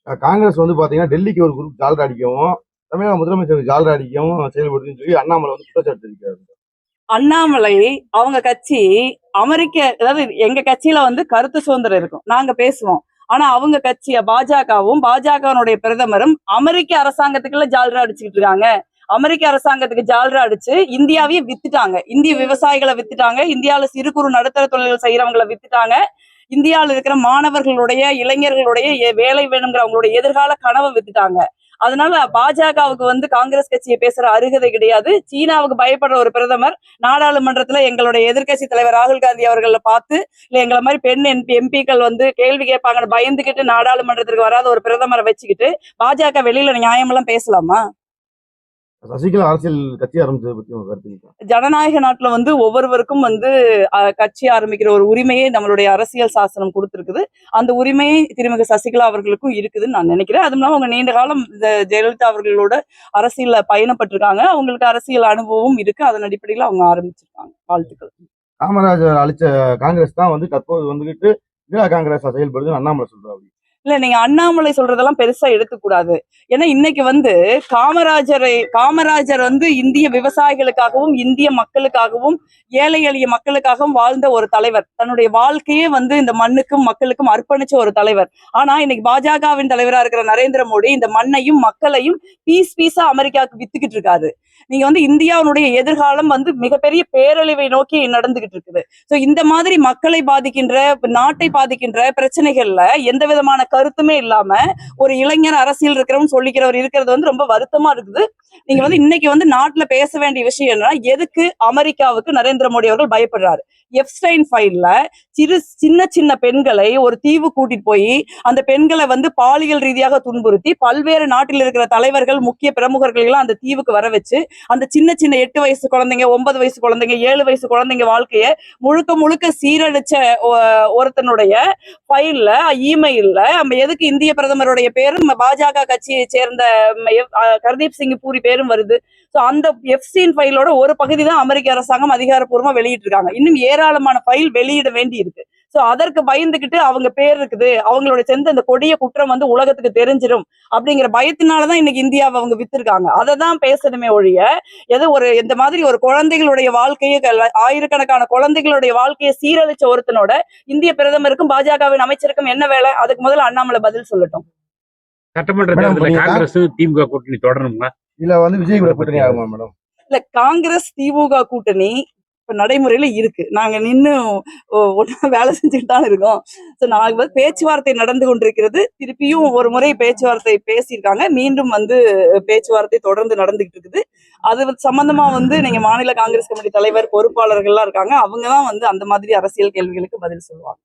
காங்கிரஸ் வந்து பாத்தீங்கன்னா டெல்லிக்கு ஒரு குரூப் ஜால்ரா அடிக்கவும், தமிழக முதலமைச்சர் ஜால்ரா அடிக்கவும் செயல்படுதுன்னு சொல்லி அண்ணாமலை வந்து குற்றச்சாட்டு இருக்காரு. அண்ணாமலை அவங்க கட்சி அதாவது எங்க கட்சியில வந்து கருத்து சுதந்திரம் இருக்கும், நாங்க பேசுவோம். ஆனா அவங்க கட்சிய பாஜகவும் பாஜகனுடைய பிரதமரும் அமெரிக்க அரசாங்கத்துக்குள்ள ஜால்ரா அடிச்சுக்கிட்டு இருக்காங்க. அமெரிக்க அரசாங்கத்துக்கு ஜால்ரா அடிச்சு இந்தியாவையே வித்துட்டாங்க. இந்திய விவசாயிகளை வித்துட்டாங்க. இந்தியாவில சிறு குறு நடுத்தர தொழில்கள் செய்யறவங்களை வித்துட்டாங்க. இந்தியாவில் இருக்கிற மாணவர்களுடைய இளைஞர்களுடைய வேலை வேணுங்கிற அவங்களுடைய எதிர்கால கனவை வித்துட்டாங்க. அதனால பாஜகவுக்கு வந்து காங்கிரஸ் கட்சியை பேசுற அருகதை கிடையாது. சீனாவுக்கு பயப்படுற ஒரு பிரதமர் நாடாளுமன்றத்துல எங்களுடைய எதிர்கட்சி தலைவர் ராகுல் காந்தி அவர்களை பார்த்து இல்ல எங்களை மாதிரி பெண் எம்பிக்கள் வந்து கேள்வி கேட்பாங்கன்னு பயந்துகிட்டு நாடாளுமன்றத்திற்கு வராத ஒரு பிரதமரை வச்சுக்கிட்டு பாஜக வெளியில நியாயமெல்லாம் பேசலாமா? சசிகலா அரசியல் கட்சி ஆரம்பிச்சதை பத்தி உங்க கருத்து? ஜனநாயக நாட்டுல வந்து ஒவ்வொருவருக்கும் வந்து கட்சி ஆரம்பிக்கிற ஒரு உரிமையை நம்மளுடைய அரசியல் சாசனம் கொடுத்திருக்குது. அந்த உரிமையை திருமதி சசிகலா அவர்களுக்கும் இருக்குதுன்னு நான் நினைக்கிறேன். அதுவும் இல்லாம அவங்க நீண்ட காலம் இந்த ஜெயலலிதா அவர்களோட அரசியல்ல பயணப்பட்டிருக்காங்க. அவங்களுக்கு அரசியல் அனுபவம் இருக்கு. அதன் அடிப்படையில் அவங்க ஆரம்பிச்சிருக்காங்க. வாழ்த்துக்கள். காமராஜர் அளிச்ச காங்கிரஸ் தான் வந்து தற்போது வந்துகிட்டு இந்திரா காங்கிரஸ் செயல்படுதுன்னு அண்ணாமலை சொல்றாரு. இல்ல, நீங்க அண்ணாமலை சொல்றதெல்லாம் பெருசா எடுத்துக்கூடாது. ஏன்னா இன்னைக்கு வந்து காமராஜர் வந்து இந்திய விவசாயிகளுக்காகவும் இந்திய மக்களுக்காகவும் ஏழை எளிய மக்களுக்காகவும் வாழ்ந்த ஒரு தலைவர். தன்னுடைய வாழ்க்கையே வந்து இந்த மண்ணுக்கும் மக்களுக்கும் அர்ப்பணிச்ச ஒரு தலைவர். ஆனா இன்னைக்கு பாஜகவின் தலைவரா இருக்கிற நரேந்திர மோடி இந்த மண்ணையும் மக்களையும் பீஸா அமெரிக்காவுக்கு வித்துக்கிட்டு இருக்காரு. நீங்க வந்து இந்தியாவுடைய எதிர்காலம் வந்து மிகப்பெரிய பேரழிவை நோக்கி நடந்துகிட்டு இருக்குது. சோ இந்த மாதிரி மக்களை பாதிக்கின்ற நாட்டை பாதிக்கின்ற பிரச்சனைகள்ல எந்த விதமான கருத்துமே இல்லாம ஒரு இளைஞர் அரசியல் இருக்கிறவன் சொல்லிக்கிறவர் இருக்கிறது வந்து ரொம்ப வருத்தமா இருக்குது. நீங்க வந்து இன்னைக்கு வந்து நாட்டுல பேச வேண்டிய விஷயம் என்னன்னா, எதுக்கு அமெரிக்காவுக்கு நரேந்திர மோடி அவர்கள் பயப்படுறாரு? எப்ஸ்டைன் ஃபைல்ல சின்ன பெண்களை ஒரு தீவு கூட்டிட்டு போய் அந்த பெண்களை வந்து பாலியல் ரீதியாக துன்புறுத்தி பல்வேறு நாட்டில் இருக்கிற தலைவர்கள் முக்கிய பிரமுகர்கள் எல்லாம் அந்த தீவுக்கு வர வச்சு அந்த சின்ன 8 வயசு குழந்தைங்க 9 வயசு குழந்தைங்க 7 வயசு குழந்தைங்க வாழ்க்கைய முழுக்க சீரழிச்ச ஒருத்தனுடைய ஃபைல்ல இமெயில்ல நம்ம எதுக்கு இந்திய பிரதமருடைய பேரும் பாஜக கட்சியை சேர்ந்த ஹர்தீப் சிங் பூரி பேரும் வருது. சோ அந்த எப்ஸ்டைன் ஃபைலோட ஒரு பகுதி தான் அமெரிக்க அரசாங்கம் அதிகாரப்பூர்வமா வெளியிட்டு இருக்காங்க. இன்னும் ஏராளமான ஃபைல் வெளியிட வேண்டி இருக்கு. சோ அதற்கு பயந்துகிட்டு அவங்க பேர் இருக்குது, அவங்களோட சேர்ந்து அந்த கொடிய குற்றம் வந்து உலகத்துக்கு தெரிஞ்சிடும் அப்படிங்கிற பயத்தினாலதான் இன்னைக்கு இந்தியாவை அவங்க வித்திருக்காங்க. அதை தான் பேசணுமே ஒழிய இந்த மாதிரி ஒரு குழந்தைகளுடைய வாழ்க்கையை ஆயிரக்கணக்கான குழந்தைகளுடைய வாழ்க்கையை சீரழிச்ச ஒருத்தனோட இந்திய பிரதமருக்கும் பாஜகவின் அமைச்சருக்கும் என்ன வேலை? அதுக்கு முதல்ல அண்ணாமலை பதில் சொல்லட்டும். சட்டமன்ற தேர்தலில் காங்கிரஸ் திமுக கூட்டணி தொடரணுமா இல்ல வந்து விஜய் கூட கூட்டணி ஆகுமா மேடம்? இல்ல, காங்கிரஸ் திமுக கூட்டணி இப்ப நடைமுறையில இருக்கு. நாங்க ஒண்ணு வேலை செஞ்சுட்டு தான் இருக்கோம். சோ நாங்க பேச்சுவார்த்தை நடந்து கொண்டிருக்கிறது. திருப்பியும் ஒரு முறை பேச்சுவார்த்தை பேசியிருக்காங்க. மீண்டும் வந்து பேச்சுவார்த்தை தொடர்ந்து நடந்துகிட்டு இருக்குது. அது சம்பந்தமா வந்து நீங்க மாநில காங்கிரஸ் கமிட்டி தலைவர் பொறுப்பாளர்கள் எல்லாம் இருக்காங்க. அவங்கதான் வந்து அந்த மாதிரி அரசியல் கேள்விகளுக்கு பதில் சொல்லுவாங்க.